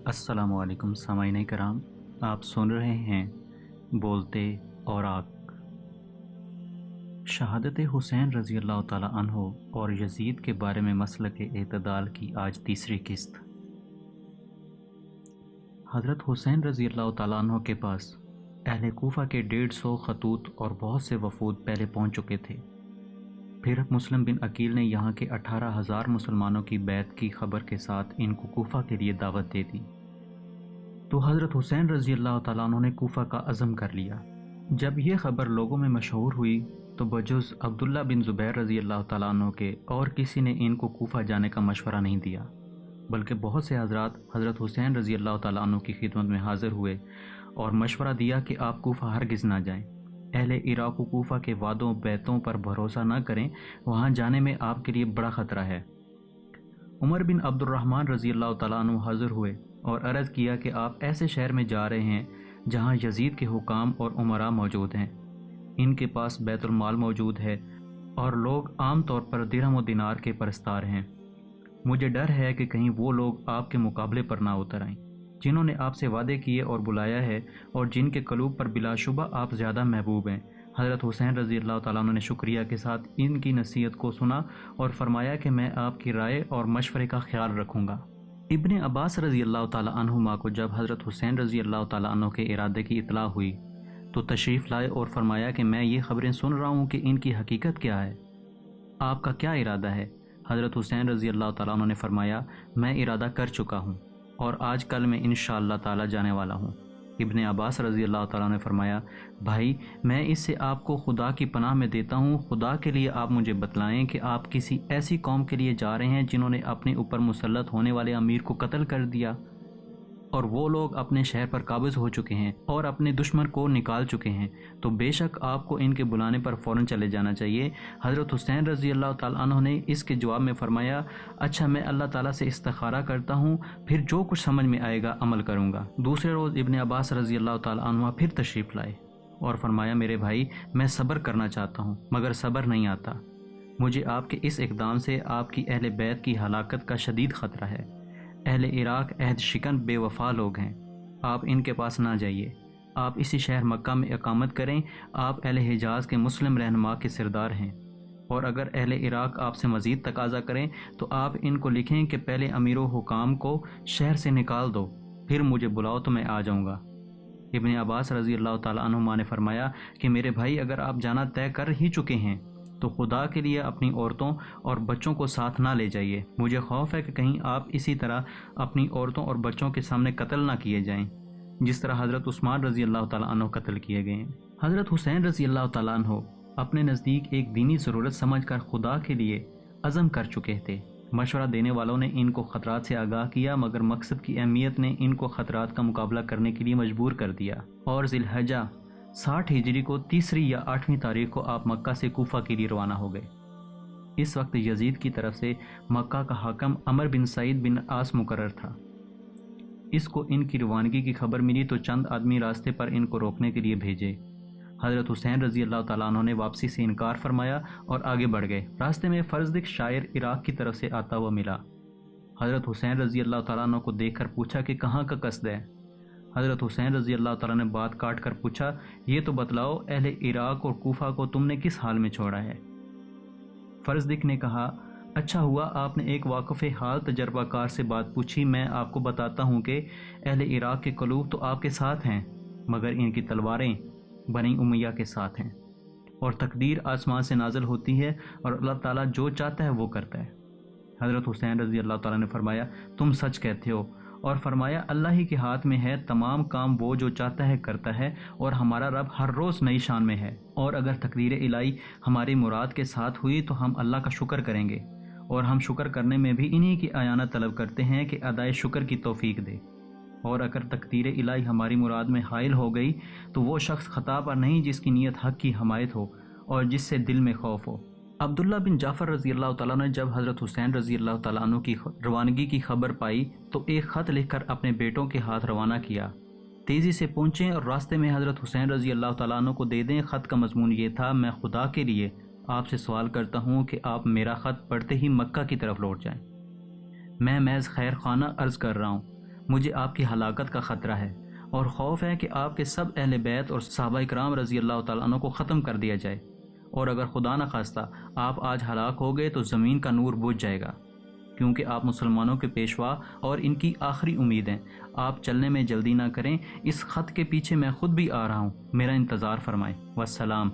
السلام علیکم سامعین کرام، آپ سن رہے ہیں بولتے اور آگ۔ شہادت حسین رضی اللہ تعالیٰ عنہ اور یزید کے بارے میں مسلک اعتدال کی آج تیسری قسط۔ حضرت حسین رضی اللہ تعالیٰ عنہ کے پاس اہل کوفہ کے 150 خطوط اور بہت سے وفود پہلے پہنچ چکے تھے۔ پھر مسلم بن عقیل نے یہاں کے 18,000 مسلمانوں کی بیعت کی خبر کے ساتھ ان کو کوفہ کے لیے دعوت دے دی، تو حضرت حسین رضی اللہ تعالیٰ عنہ نے کوفہ کا عزم کر لیا۔ جب یہ خبر لوگوں میں مشہور ہوئی تو بجز عبداللہ بن زبیر رضی اللہ تعالیٰ عنہ کے اور کسی نے ان کو کوفہ جانے کا مشورہ نہیں دیا، بلکہ بہت سے حضرات حضرت حسین رضی اللہ تعالیٰ عنہ کی خدمت میں حاضر ہوئے اور مشورہ دیا کہ آپ کوفہ ہرگز نہ جائیں۔ اہل عراق و کوفہ کے وعدوں بیعتوں پر بھروسہ نہ کریں، وہاں جانے میں آپ کے لیے بڑا خطرہ ہے۔ عمر بن عبد الرحمن رضی اللہ تعالیٰ عنہ حاضر ہوئے اور عرض کیا کہ آپ ایسے شہر میں جا رہے ہیں جہاں یزید کے حکام اور امراء موجود ہیں، ان کے پاس بیت المال موجود ہے اور لوگ عام طور پر درہم و دینار کے پرستار ہیں۔ مجھے ڈر ہے کہ کہیں وہ لوگ آپ کے مقابلے پر نہ اتر آئیں، جنہوں نے آپ سے وعدے کیے اور بلایا ہے اور جن کے قلوب پر بلا شبہ آپ زیادہ محبوب ہیں۔ حضرت حسین رضی اللہ تعالیٰ عنہ نے شکریہ کے ساتھ ان کی نصیحت کو سنا اور فرمایا کہ میں آپ کی رائے اور مشورے کا خیال رکھوں گا۔ ابن عباس رضی اللہ تعالیٰ عنہما کو جب حضرت حسین رضی اللہ تعالیٰ عنہ کے ارادے کی اطلاع ہوئی تو تشریف لائے اور فرمایا کہ میں یہ خبریں سن رہا ہوں کہ ان کی حقیقت کیا ہے، آپ کا کیا ارادہ ہے؟ حضرت حسین رضی اللہ تعالیٰ عنہ نے فرمایا، میں ارادہ کر چکا ہوں اور آج کل میں انشاءاللہ تعالیٰ جانے والا ہوں۔ ابن عباس رضی اللہ تعالیٰ نے فرمایا، بھائی میں اس سے آپ کو خدا کی پناہ میں دیتا ہوں، خدا کے لیے آپ مجھے بتلائیں کہ آپ کسی ایسی قوم کے لیے جا رہے ہیں جنہوں نے اپنے اوپر مسلط ہونے والے امیر کو قتل کر دیا اور وہ لوگ اپنے شہر پر قابض ہو چکے ہیں اور اپنے دشمن کو نکال چکے ہیں، تو بے شک آپ کو ان کے بلانے پر فوراً چلے جانا چاہیے۔ حضرت حسین رضی اللہ تعالیٰ عنہ نے اس کے جواب میں فرمایا، اچھا میں اللہ تعالیٰ سے استخارہ کرتا ہوں، پھر جو کچھ سمجھ میں آئے گا عمل کروں گا۔ دوسرے روز ابن عباس رضی اللہ تعالیٰ عنہ پھر تشریف لائے اور فرمایا، میرے بھائی میں صبر کرنا چاہتا ہوں مگر صبر نہیں آتا، مجھے آپ کے اس اقدام سے آپ کی اہل بیت کی ہلاکت کا شدید خطرہ ہے۔ اہل عراق عہد شکن بے وفا لوگ ہیں، آپ ان کے پاس نہ جائیے، آپ اسی شہر مکہ میں اقامت کریں، آپ اہل حجاز کے مسلم رہنما کے سردار ہیں، اور اگر اہل عراق آپ سے مزید تقاضا کریں تو آپ ان کو لکھیں کہ پہلے امیر و حکام کو شہر سے نکال دو، پھر مجھے بلاؤ تو میں آ جاؤں گا۔ ابن عباس رضی اللہ تعالیٰ عنہما نے فرمایا کہ میرے بھائی اگر آپ جانا طے کر ہی چکے ہیں تو خدا کے لیے اپنی عورتوں اور بچوں کو ساتھ نہ لے جائیے، مجھے خوف ہے کہ کہیں آپ اسی طرح اپنی عورتوں اور بچوں کے سامنے قتل نہ کیے جائیں جس طرح حضرت عثمان رضی اللہ تعالیٰ عنہ قتل کیے گئے ہیں۔ حضرت حسین رضی اللہ تعالیٰ عنہ اپنے نزدیک ایک دینی ضرورت سمجھ کر خدا کے لیے عزم کر چکے تھے۔ مشورہ دینے والوں نے ان کو خطرات سے آگاہ کیا مگر مقصد کی اہمیت نے ان کو خطرات کا مقابلہ کرنے کے لیے مجبور کر دیا، اور ذی الحجہ 60 ہجری کو 3 یا 8 تاریخ کو آپ مکہ سے کوفہ کے لیے روانہ ہو گئے۔ اس وقت یزید کی طرف سے مکہ کا حاکم عمر بن سعید بن عاص مقرر تھا۔ اس کو ان کی روانگی کی خبر ملی تو چند آدمی راستے پر ان کو روکنے کے لیے بھیجے۔ حضرت حسین رضی اللہ تعالیٰ عنہ نے واپسی سے انکار فرمایا اور آگے بڑھ گئے۔ راستے میں فرزدق شاعر عراق کی طرف سے آتا ہوا ملا۔ حضرت حسین رضی اللہ تعالیٰ عنہ کو دیکھ کر پوچھا کہ کہاں کا قصد ہے؟ حضرت حسین رضی اللہ تعالیٰ نے بات کاٹ کر پوچھا، یہ تو بتلاؤ اہل عراق اور کوفہ کو تم نے کس حال میں چھوڑا ہے؟ فرزدق نے کہا، اچھا ہوا آپ نے ایک واقف حال تجربہ کار سے بات پوچھی، میں آپ کو بتاتا ہوں کہ اہل عراق کے قلوب تو آپ کے ساتھ ہیں مگر ان کی تلواریں بنی امیہ کے ساتھ ہیں، اور تقدیر آسمان سے نازل ہوتی ہے اور اللہ تعالیٰ جو چاہتا ہے وہ کرتا ہے۔ حضرت حسین رضی اللہ تعالیٰ نے فرمایا، تم سچ کہتے ہو، اور فرمایا اللہ ہی کے ہاتھ میں ہے، تمام کام وہ جو چاہتا ہے کرتا ہے، اور ہمارا رب ہر روز نئی شان میں ہے، اور اگر تقدیر الہی ہماری مراد کے ساتھ ہوئی تو ہم اللہ کا شکر کریں گے، اور ہم شکر کرنے میں بھی انہی کی اعانت طلب کرتے ہیں کہ ادائے شکر کی توفیق دے، اور اگر تقدیر الہی ہماری مراد میں حائل ہو گئی تو وہ شخص خطا پر نہیں جس کی نیت حق کی حمایت ہو اور جس سے دل میں خوف ہو۔ عبداللہ بن جعفر رضی اللہ تعالیٰ نے جب حضرت حسین رضی اللہ تعالیٰ عنہ کی روانگی کی خبر پائی تو ایک خط لکھ کر اپنے بیٹوں کے ہاتھ روانہ کیا، تیزی سے پہنچیں اور راستے میں حضرت حسین رضی اللہ تعالیٰ عنہ کو دے دیں۔ خط کا مضمون یہ تھا، میں خدا کے لیے آپ سے سوال کرتا ہوں کہ آپ میرا خط پڑھتے ہی مکہ کی طرف لوٹ جائیں، میں محض خیر خانہ عرض کر رہا ہوں، مجھے آپ کی ہلاکت کا خطرہ ہے اور خوف ہے کہ آپ کے سب اہل بیت اور صحابہ کرام رضی اللہ تعالیٰ عنہ کو ختم کر دیا جائے، اور اگر خدا نہ خواستہ آپ آج ہلاک ہو گئے تو زمین کا نور بجھ جائے گا، کیونکہ آپ مسلمانوں کے پیشوا اور ان کی آخری امید ہیں۔ آپ چلنے میں جلدی نہ کریں، اس خط کے پیچھے میں خود بھی آ رہا ہوں، میرا انتظار فرمائیں، والسلام۔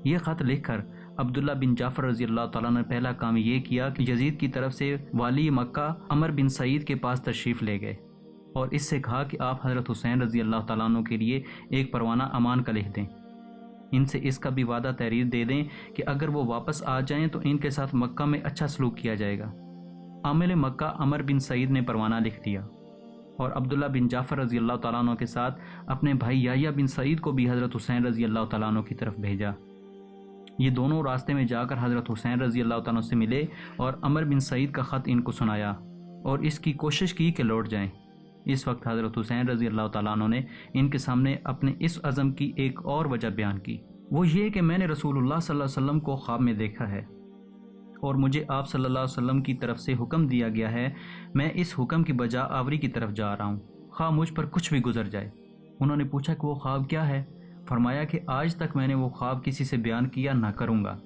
یہ خط لکھ کر عبداللہ بن جعفر رضی اللہ تعالیٰ نے پہلا کام یہ کیا کہ یزید کی طرف سے والی مکہ عمر بن سعید کے پاس تشریف لے گئے اور اس سے کہا کہ آپ حضرت حسین رضی اللہ تعالیٰ عنہ کے لیے ایک پروانہ امان کا لکھ دیں، ان سے اس کا بھی وعدہ تحریر دے دیں کہ اگر وہ واپس آ جائیں تو ان کے ساتھ مکہ میں اچھا سلوک کیا جائے گا۔ عامل مکہ عمر بن سعید نے پروانہ لکھ دیا اور عبداللہ بن جعفر رضی اللہ تعالیٰ عنہ کے ساتھ اپنے بھائی یحییٰ بن سعید کو بھی حضرت حسین رضی اللہ تعالیٰ عنہ کی طرف بھیجا۔ یہ دونوں راستے میں جا کر حضرت حسین رضی اللہ تعالیٰ عنہ سے ملے اور عمر بن سعید کا خط ان کو سنایا اور اس کی کوشش کی کہ لوٹ جائیں۔ اس وقت حضرت حسین رضی اللہ تعالیٰ عنہ نے ان کے سامنے اپنے اس عزم کی ایک اور وجہ بیان کی، وہ یہ کہ میں نے رسول اللہ صلی اللہ علیہ وسلم کو خواب میں دیکھا ہے اور مجھے آپ صلی اللہ علیہ وسلم کی طرف سے حکم دیا گیا ہے، میں اس حکم کی بجا آوری کی طرف جا رہا ہوں، خواہ مجھ پر کچھ بھی گزر جائے۔ انہوں نے پوچھا کہ وہ خواب کیا ہے؟ فرمایا کہ آج تک میں نے وہ خواب کسی سے بیان کیا نہ کروں گا،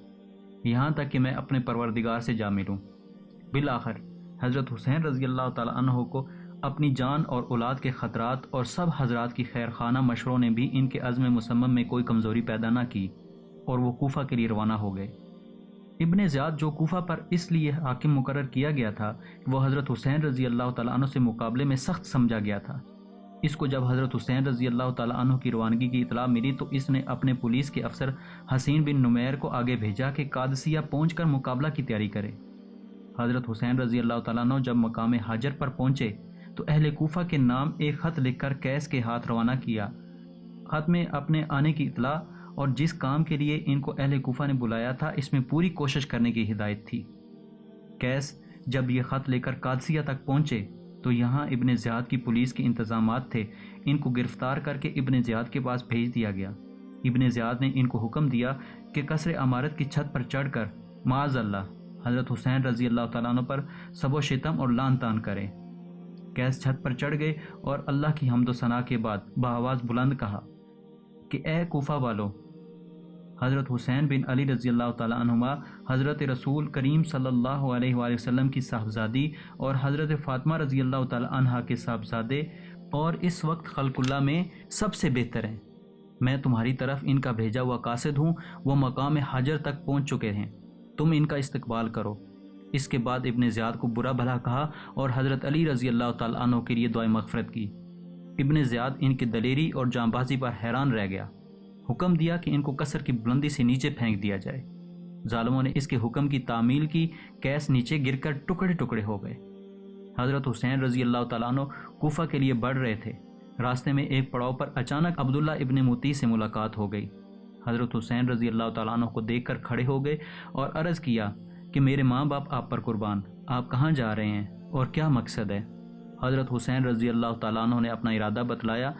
یہاں تک کہ میں اپنے پروردگار سے جا ملوں۔ بالآخر حضرت حسین رضی اللہ تعالیٰ عنہ کو اپنی جان اور اولاد کے خطرات اور سب حضرات کی خیر خانہ مشوروں نے بھی ان کے عزم مصمم میں کوئی کمزوری پیدا نہ کی اور وہ کوفہ کے لیے روانہ ہو گئے۔ ابن زیاد جو کوفہ پر اس لیے حاکم مقرر کیا گیا تھا کہ وہ حضرت حسین رضی اللہ تعالیٰ عنہ سے مقابلے میں سخت سمجھا گیا تھا، اس کو جب حضرت حسین رضی اللہ تعالیٰ عنہ کی روانگی کی اطلاع ملی تو اس نے اپنے پولیس کے افسر حسین بن نمیر کو آگے بھیجا کہ قادسیہ پہنچ کر مقابلہ کی تیاری کرے۔ حضرت حسین رضی اللہ تعالیٰ عنہ جب مقام حاجر پر پہنچے تو اہل کوفہ کے نام ایک خط لکھ کر قیس کے ہاتھ روانہ کیا۔ خط میں اپنے آنے کی اطلاع اور جس کام کے لیے ان کو اہل کوفہ نے بلایا تھا اس میں پوری کوشش کرنے کی ہدایت تھی۔ قیس جب یہ خط لے کر قادسیہ تک پہنچے تو یہاں ابن زیاد کی پولیس کے انتظامات تھے، ان کو گرفتار کر کے ابن زیاد کے پاس بھیج دیا گیا۔ ابن زیاد نے ان کو حکم دیا کہ قصر عمارت کی چھت پر چڑھ کر معاذ اللہ حضرت حسین رضی اللہ تعالیٰ عنہ پر سب و شتم اور لعن طعن کریں۔ قیس چھت پر چڑھ گئے اور اللہ کی حمد و ثنا کے بعد بآواز بلند کہا کہ اے کوفہ والو، حضرت حسین بن علی رضی اللہ تعالیٰ عنہما حضرت رسول کریم صلی اللہ علیہ وآلہ وسلم کی صاحبزادی اور حضرت فاطمہ رضی اللہ تعالیٰ عنہا کے صاحبزادے اور اس وقت خلق اللہ میں سب سے بہتر ہیں۔ میں تمہاری طرف ان کا بھیجا ہوا قاصد ہوں، وہ مقام حاجر تک پہنچ چکے ہیں، تم ان کا استقبال کرو۔ اس کے بعد ابن زیاد کو برا بھلا کہا اور حضرت علی رضی اللہ تعالیٰ عنہ کے لیے دعائے مغفرت کی۔ ابن زیاد ان کی دلیری اور جاں بازی پر حیران رہ گیا، حکم دیا کہ ان کو قصر کی بلندی سے نیچے پھینک دیا جائے۔ ظالموں نے اس کے حکم کی تعمیل کی، قیس نیچے گر کر ٹکڑے ٹکڑے ہو گئے۔ حضرت حسین رضی اللہ تعالیٰ عنہ کوفہ کے لیے بڑھ رہے تھے، راستے میں ایک پڑاؤ پر اچانک عبداللہ ابن مطیع سے ملاقات ہو گئی۔ حضرت حسین رضی اللہ تعالیٰ عنہ کو دیکھ کر کھڑے ہو گئے اور عرض کیا کہ میرے ماں باپ آپ پر قربان، آپ کہاں جا رہے ہیں اور کیا مقصد ہے؟ حضرت حسین رضی اللہ تعالیٰ عنہ نے اپنا ارادہ بتلایا۔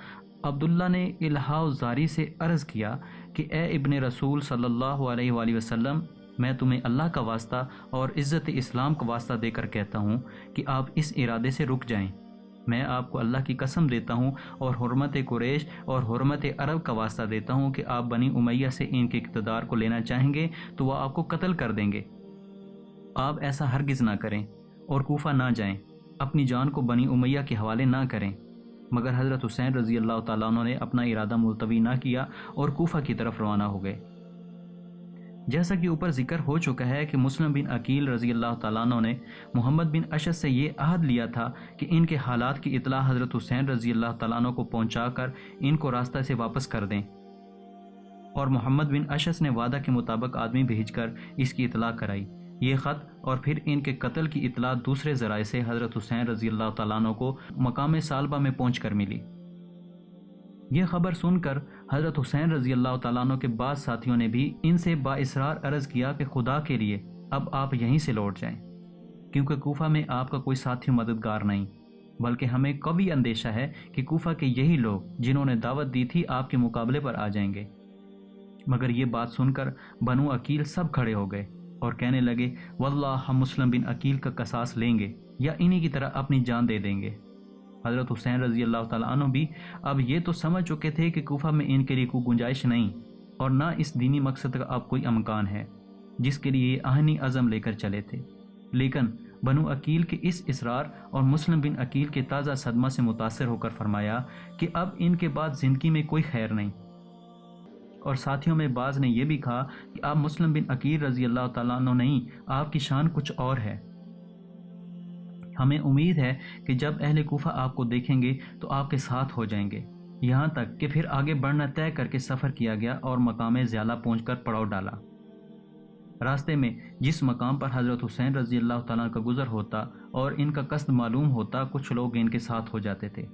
عبداللہ نے الہا و زاری سے عرض کیا کہ اے ابن رسول صلی اللہ علیہ وآلہ وسلم، میں تمہیں اللہ کا واسطہ اور عزت اسلام کا واسطہ دے کر کہتا ہوں کہ آپ اس ارادے سے رک جائیں۔ میں آپ کو اللہ کی قسم دیتا ہوں اور حرمت قریش اور حرمت عرب کا واسطہ دیتا ہوں کہ آپ بنی امیہ سے ان کے اقتدار کو لینا چاہیں گے تو وہ آپ کو قتل کر دیں گے۔ آپ ایسا ہرگز نہ کریں اور کوفہ نہ جائیں، اپنی جان کو بنی امیہ کے حوالے نہ کریں۔ مگر حضرت حسین رضی اللہ تعالیٰ عنہ نے اپنا ارادہ ملتوی نہ کیا اور کوفہ کی طرف روانہ ہو گئے۔ جیسا کہ اوپر ذکر ہو چکا ہے کہ مسلم بن عقیل رضی اللہ تعالیٰ عنہ نے محمد بن اشعث سے یہ عہد لیا تھا کہ ان کے حالات کی اطلاع حضرت حسین رضی اللہ تعالیٰ عنہ کو پہنچا کر ان کو راستہ سے واپس کر دیں، اور محمد بن اشعث نے وعدہ کے مطابق آدمی بھیج کر اس کی اطلاع کرائی۔ یہ خط اور پھر ان کے قتل کی اطلاع دوسرے ذرائع سے حضرت حسین رضی اللہ تعالیٰ عنہ کو مقام سالبہ میں پہنچ کر ملی۔ یہ خبر سن کر حضرت حسین رضی اللہ تعالیٰ عنہ کے بعض ساتھیوں نے بھی ان سے بااصرار عرض کیا کہ خدا کے لیے اب آپ یہیں سے لوٹ جائیں، کیونکہ کوفہ میں آپ کا کوئی ساتھی مددگار نہیں، بلکہ ہمیں قوی اندیشہ ہے کہ کوفہ کے یہی لوگ جنہوں نے دعوت دی تھی آپ کے مقابلے پر آ جائیں گے۔ مگر یہ بات سن کر بنو عقیل سب کھڑے ہو گئے اور کہنے لگے واللہ ہم مسلم بن عقیل کا قصاص لیں گے یا انہی کی طرح اپنی جان دے دیں گے۔ حضرت حسین رضی اللہ تعالیٰ عنہ بھی اب یہ تو سمجھ چکے تھے کہ کوفہ میں ان کے لیے کوئی گنجائش نہیں اور نہ اس دینی مقصد کا اب کوئی امکان ہے جس کے لیے یہ آہنی عزم لے کر چلے تھے۔ لیکن بنو عقیل کے اس اصرار اور مسلم بن عقیل کے تازہ صدمہ سے متاثر ہو کر فرمایا کہ اب ان کے بعد زندگی میں کوئی خیر نہیں، اور ساتھیوں میں بعض نے یہ بھی کہا کہ آپ مسلم بن عقیل رضی اللہ تعالیٰ عنہ نہیں، آپ کی شان کچھ اور ہے۔ ہمیں امید ہے کہ جب اہل کوفہ آپ کو دیکھیں گے تو آپ کے ساتھ ہو جائیں گے۔ یہاں تک کہ پھر آگے بڑھنا طے کر کے سفر کیا گیا اور مقام زیالہ پہنچ کر پڑاؤ ڈالا۔ راستے میں جس مقام پر حضرت حسین رضی اللہ تعالیٰ کا گزر ہوتا اور ان کا قصد معلوم ہوتا، کچھ لوگ ان کے ساتھ ہو جاتے تھے۔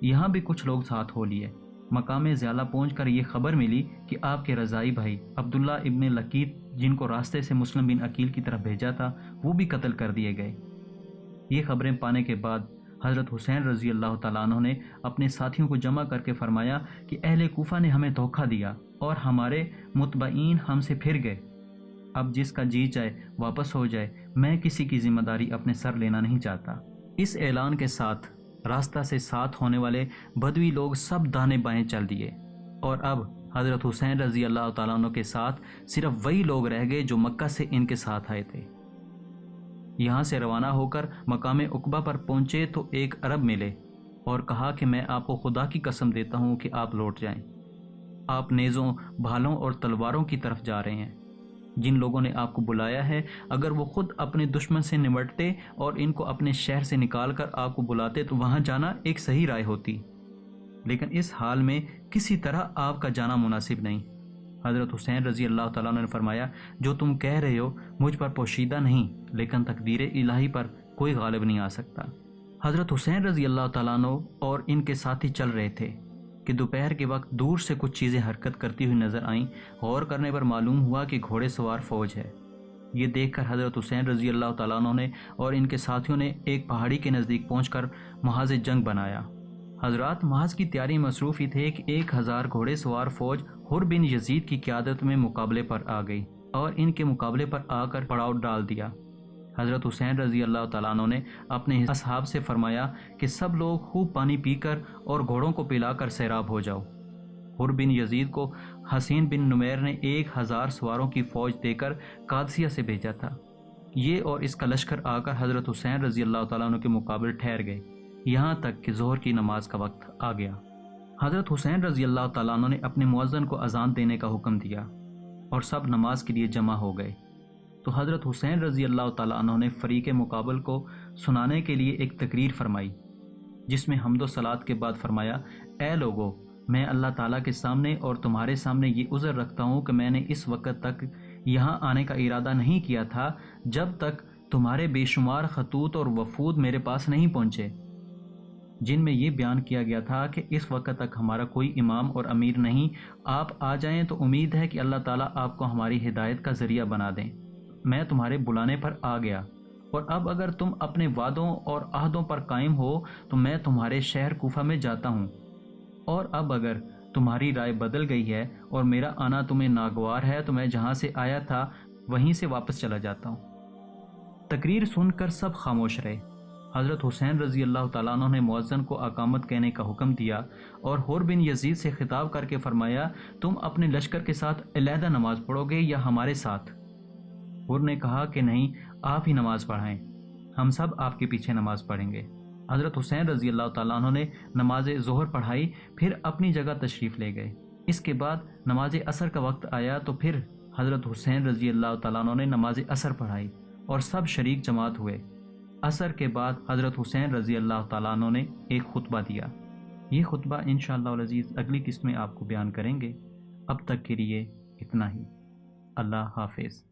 یہاں بھی کچھ لوگ ساتھ ہو لیے۔ مقام زیالہ پہنچ کر یہ خبر ملی کہ آپ کے رضائی بھائی عبداللہ ابن لقیط، جن کو راستے سے مسلم بن عقیل کی طرف بھیجا تھا، وہ بھی قتل کر دیے گئے۔ یہ خبریں پانے کے بعد حضرت حسین رضی اللہ تعالیٰ عنہ نے اپنے ساتھیوں کو جمع کر کے فرمایا کہ اہل کوفہ نے ہمیں دھوکہ دیا اور ہمارے متبعین ہم سے پھر گئے۔ اب جس کا جی چاہے واپس ہو جائے، میں کسی کی ذمہ داری اپنے سر لینا نہیں چاہتا۔ اس اعلان کے ساتھ راستہ سے ساتھ ہونے والے بدوی لوگ سب دانے بائیں چل دیے، اور اب حضرت حسین رضی اللہ تعالیٰ عنہ کے ساتھ صرف وہی لوگ رہ گئے جو مکہ سے ان کے ساتھ آئے تھے۔ یہاں سے روانہ ہو کر مقام عقبہ پر پہنچے تو ایک عرب ملے اور کہا کہ میں آپ کو خدا کی قسم دیتا ہوں کہ آپ لوٹ جائیں۔ آپ نیزوں، بھالوں اور تلواروں کی طرف جا رہے ہیں۔ جن لوگوں نے آپ کو بلایا ہے، اگر وہ خود اپنے دشمن سے نمٹتے اور ان کو اپنے شہر سے نکال کر آپ کو بلاتے تو وہاں جانا ایک صحیح رائے ہوتی، لیکن اس حال میں کسی طرح آپ کا جانا مناسب نہیں۔ حضرت حسین رضی اللہ تعالیٰ عنہ نے فرمایا، جو تم کہہ رہے ہو مجھ پر پوشیدہ نہیں، لیکن تقدیر الہی پر کوئی غالب نہیں آ سکتا۔ حضرت حسین رضی اللہ تعالیٰ عنہ اور ان کے ساتھی چل رہے تھے کہ دوپہر کے وقت دور سے کچھ چیزیں حرکت کرتی ہوئی نظر آئیں۔ غور کرنے پر معلوم ہوا کہ گھوڑے سوار فوج ہے۔ یہ دیکھ کر حضرت حسین رضی اللہ تعالیٰ عنہ نے اور ان کے ساتھیوں نے ایک پہاڑی کے نزدیک پہنچ کر محاذ جنگ بنایا۔ حضرات محاذ کی تیاری مصروف ہی تھے کہ 1000 گھوڑے سوار فوج حر بن یزید کی قیادت میں مقابلے پر آ گئی اور ان کے مقابلے پر آ کر پڑاؤ ڈال دیا۔ حضرت حسین رضی اللہ تعالیٰ عنہ نے اپنے اصحاب سے فرمایا کہ سب لوگ خوب پانی پی کر اور گھوڑوں کو پلا کر سیراب ہو جاؤ۔ حر بن یزید کو حسین بن نمیر نے 1000 سواروں کی فوج دے کر قادسیہ سے بھیجا تھا۔ یہ اور اس کا لشکر آ کر حضرت حسین رضی اللہ تعالیٰ عنہ کے مقابل ٹھہر گئے، یہاں تک کہ ظہر کی نماز کا وقت آ گیا۔ حضرت حسین رضی اللہ تعالیٰ عنہ نے اپنے مؤذن کو اذان دینے کا حکم دیا اور سب نماز کے لیے جمع ہو گئے، تو حضرت حسین رضی اللہ تعالیٰ عنہ نے فریق مقابل کو سنانے کے لیے ایک تقریر فرمائی، جس میں حمد و صلات کے بعد فرمایا، اے لوگو، میں اللہ تعالیٰ کے سامنے اور تمہارے سامنے یہ عذر رکھتا ہوں کہ میں نے اس وقت تک یہاں آنے کا ارادہ نہیں کیا تھا جب تک تمہارے بے شمار خطوط اور وفود میرے پاس نہیں پہنچے، جن میں یہ بیان کیا گیا تھا کہ اس وقت تک ہمارا کوئی امام اور امیر نہیں، آپ آ جائیں تو امید ہے کہ اللہ تعالیٰ آپ کو ہماری ہدایت کا ذریعہ بنا دیں۔ میں تمہارے بلانے پر آ گیا، اور اب اگر تم اپنے وعدوں اور عہدوں پر قائم ہو تو میں تمہارے شہر کوفہ میں جاتا ہوں، اور اب اگر تمہاری رائے بدل گئی ہے اور میرا آنا تمہیں ناگوار ہے تو میں جہاں سے آیا تھا وہیں سے واپس چلا جاتا ہوں۔ تقریر سن کر سب خاموش رہے۔ حضرت حسین رضی اللہ تعالیٰ عنہ نے مؤذن کو اقامت کہنے کا حکم دیا اور حر بن یزید سے خطاب کر کے فرمایا، تم اپنے لشکر کے ساتھ علیحدہ نماز پڑھو گے یا ہمارے ساتھ؟ حر نے کہا کہ نہیں، آپ ہی نماز پڑھائیں، ہم سب آپ کے پیچھے نماز پڑھیں گے۔ حضرت حسین رضی اللہ تعالیٰ عنہ نے نماز ظہر پڑھائی، پھر اپنی جگہ تشریف لے گئے۔ اس کے بعد نماز عصر کا وقت آیا تو پھر حضرت حسین رضی اللہ تعالیٰ عنہ نے نماز عصر پڑھائی اور سب شریک جماعت ہوئے۔ عصر کے بعد حضرت حسین رضی اللہ تعالیٰ عنہ نے ایک خطبہ دیا۔ یہ خطبہ انشاءاللہ العزیز اگلی قسط میں آپ کو بیان کریں گے۔ اب تک کے لیے اتنا ہی۔ اللہ حافظ۔